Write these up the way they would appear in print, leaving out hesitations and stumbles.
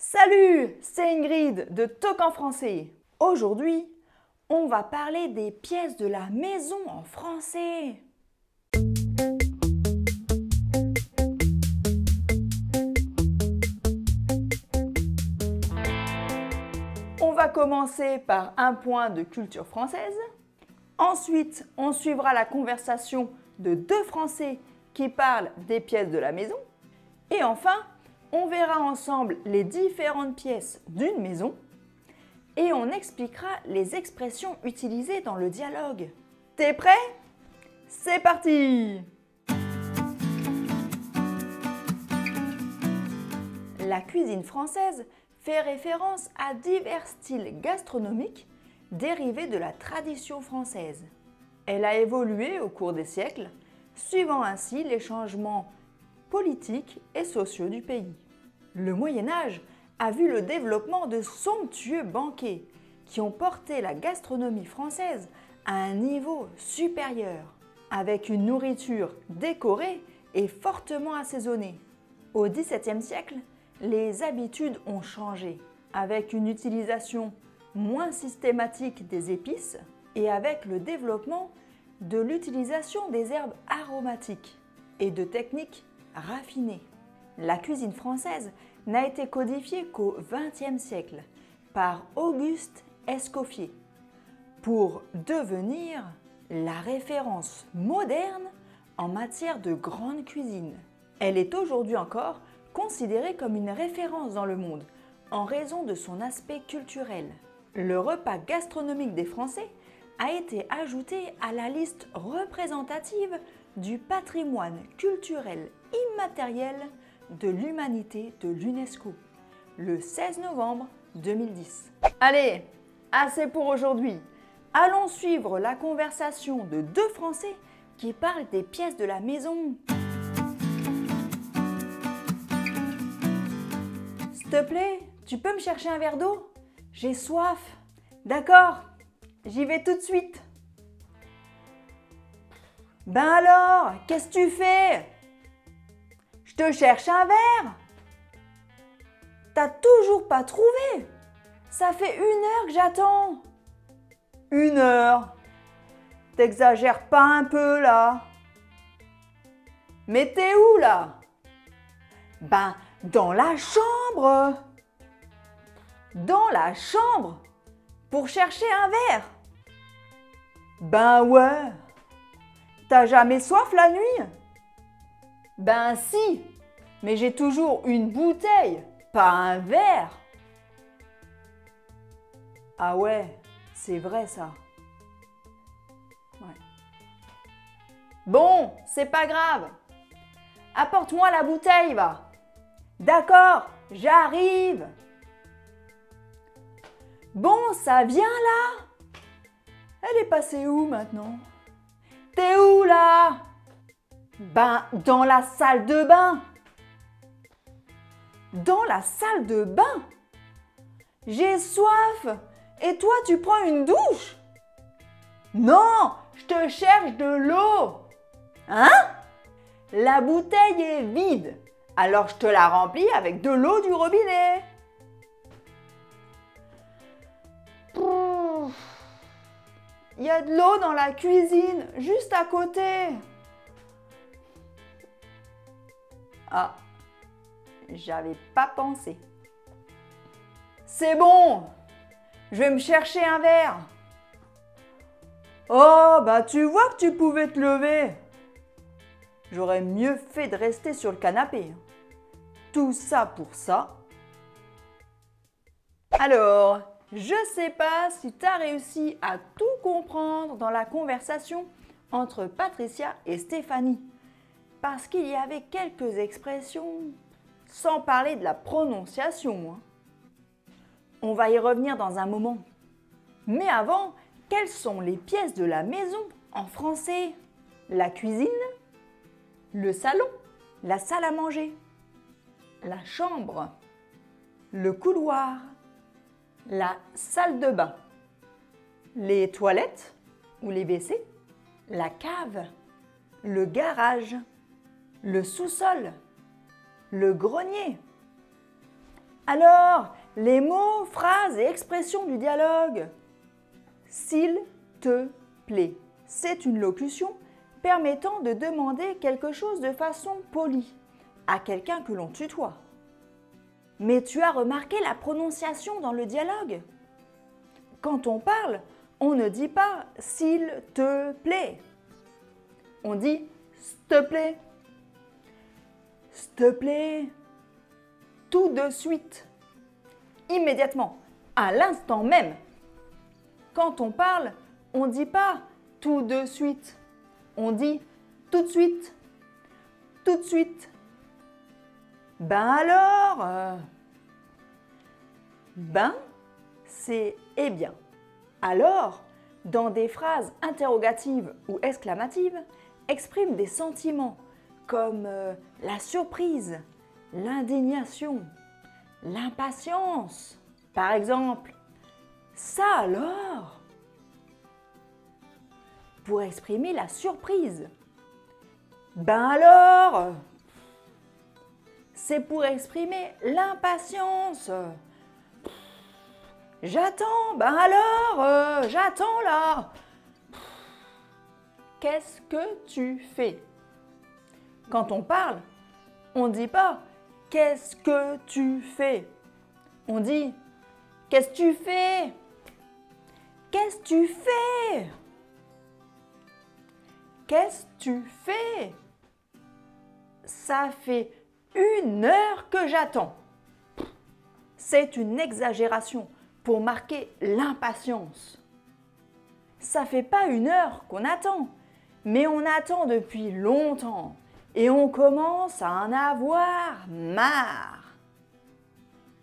Salut, c'est Ingrid de Toc en français. Aujourd'hui, on va parler des pièces de la maison en français. On va commencer par un point de culture française. Ensuite, on suivra la conversation de deux Français qui parlent des pièces de la maison. Et enfin, on verra ensemble les différentes pièces d'une maison et on expliquera les expressions utilisées dans le dialogue. T'es prêt? C'est parti! La cuisine française fait référence à divers styles gastronomiques dérivés de la tradition française. Elle a évolué au cours des siècles, suivant ainsi les changements politiques et sociaux du pays. Le Moyen-Âge a vu le développement de somptueux banquets qui ont porté la gastronomie française à un niveau supérieur, avec une nourriture décorée et fortement assaisonnée. Au XVIIe siècle, les habitudes ont changé, avec une utilisation moins systématique des épices et avec le développement de l'utilisation des herbes aromatiques et de techniques raffinées. La cuisine française n'a été codifiée qu'au XXe siècle par Auguste Escoffier pour devenir la référence moderne en matière de grande cuisine. Elle est aujourd'hui encore considérée comme une référence dans le monde en raison de son aspect culturel. Le repas gastronomique des Français a été ajouté à la liste représentative du patrimoine culturel immatériel de l'humanité de l'UNESCO, le 16 novembre 2010. Allez, assez pour aujourd'hui. Allons suivre la conversation de deux Français qui parlent des pièces de la maison. S'il te plaît, tu peux me chercher un verre d'eau? J'ai soif. D'accord, j'y vais tout de suite. Ben alors, qu'est-ce que tu fais? Je te cherche un verre. T'as toujours pas trouvé? Ça fait 1 heure que j'attends. 1 heure? T'exagères pas un peu là? Mais t'es où là? Ben, dans la chambre. Dans la chambre? Pour chercher un verre? Ben ouais. T'as jamais soif la nuit? Ben si, mais j'ai toujours une bouteille, pas un verre. Ah ouais, c'est vrai ça. Ouais. Bon, c'est pas grave. Apporte-moi la bouteille, va. D'accord, j'arrive. Bon, ça vient là. Elle est passée où maintenant? T'es où là? Ben, dans la salle de bain. Dans la salle de bain? J'ai soif. Et toi, tu prends une douche? Non, je te cherche de l'eau. Hein? La bouteille est vide. Alors je te la remplis avec de l'eau du robinet. Il y a de l'eau dans la cuisine, juste à côté. Ah, j'avais pas pensé. C'est bon, je vais me chercher un verre. Oh, bah tu vois que tu pouvais te lever. J'aurais mieux fait de rester sur le canapé. Tout ça pour ça. Alors, je sais pas si tu as réussi à tout comprendre dans la conversation entre Patricia et Stéphanie. Parce qu'il y avait quelques expressions, sans parler de la prononciation. On va y revenir dans un moment. Mais avant, quelles sont les pièces de la maison en français? La cuisine, le salon, la salle à manger, la chambre, le couloir, la salle de bain, les toilettes ou les WC, la cave, le garage, le sous-sol, le grenier. Alors, les mots, phrases et expressions du dialogue. S'il te plaît, c'est une locution permettant de demander quelque chose de façon polie à quelqu'un que l'on tutoie. Mais tu as remarqué la prononciation dans le dialogue? Quand on parle, on ne dit pas « s'il te plaît ». On dit « s'il te plaît ». S'il te plaît. Tout de suite. Immédiatement. À l'instant même. Quand on parle, on ne dit pas « tout de suite ». On dit « tout de suite ». Tout de suite. Ben alors Ben, c'est « eh bien ». Alors, dans des phrases interrogatives ou exclamatives, exprime des sentiments comme la surprise, l'indignation, l'impatience. Par exemple, « ça alors ?» pour exprimer la surprise. « Ben alors ?» c'est pour exprimer l'impatience. « J'attends, ben alors, j'attends là. » Qu'est-ce que tu fais? Quand on parle, on ne dit pas « qu'est-ce que tu fais ?» On dit « qu'est-ce que tu fais? Qu'est-ce que tu fais? Qu'est-ce que tu fais? Ça fait 1 heure que j'attends. » C'est une exagération pour marquer l'impatience. Ça fait pas 1 heure qu'on attend, mais on attend depuis longtemps et on commence à en avoir marre.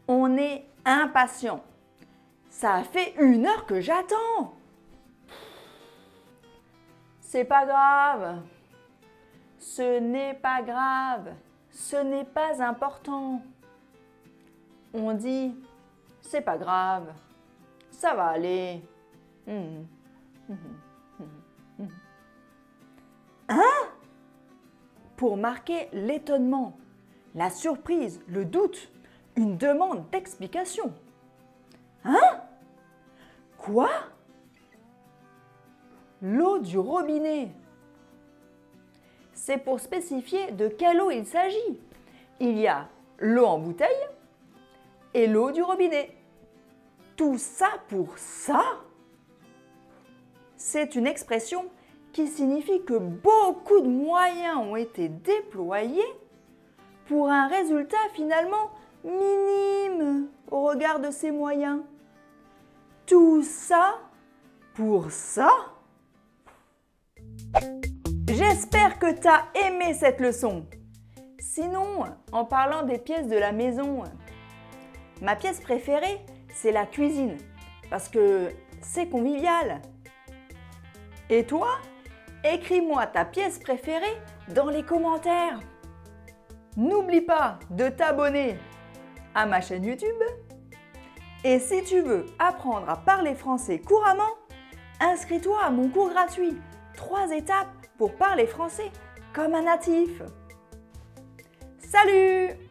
On est impatient. Ça fait 1 heure que j'attends. C'est pas grave. Ce n'est pas grave. Ce n'est pas important. On dit « c'est pas grave, ça va aller. » Hein? Pour marquer l'étonnement, la surprise, le doute, une demande d'explication. Hein? Quoi? L'eau du robinet. C'est pour spécifier de quelle eau il s'agit. Il y a l'eau en bouteille et l'eau du robinet. Tout ça pour ça? C'est une expression qui signifie que beaucoup de moyens ont été déployés pour un résultat finalement minime au regard de ces moyens. Tout ça pour ça? J'espère que tu as aimé cette leçon. Sinon, en parlant des pièces de la maison, ma pièce préférée, c'est la cuisine, parce que c'est convivial. Et toi, écris-moi ta pièce préférée dans les commentaires. N'oublie pas de t'abonner à ma chaîne YouTube. Et si tu veux apprendre à parler français couramment, inscris-toi à mon cours gratuit 3 étapes pour parler français comme un natif. Salut!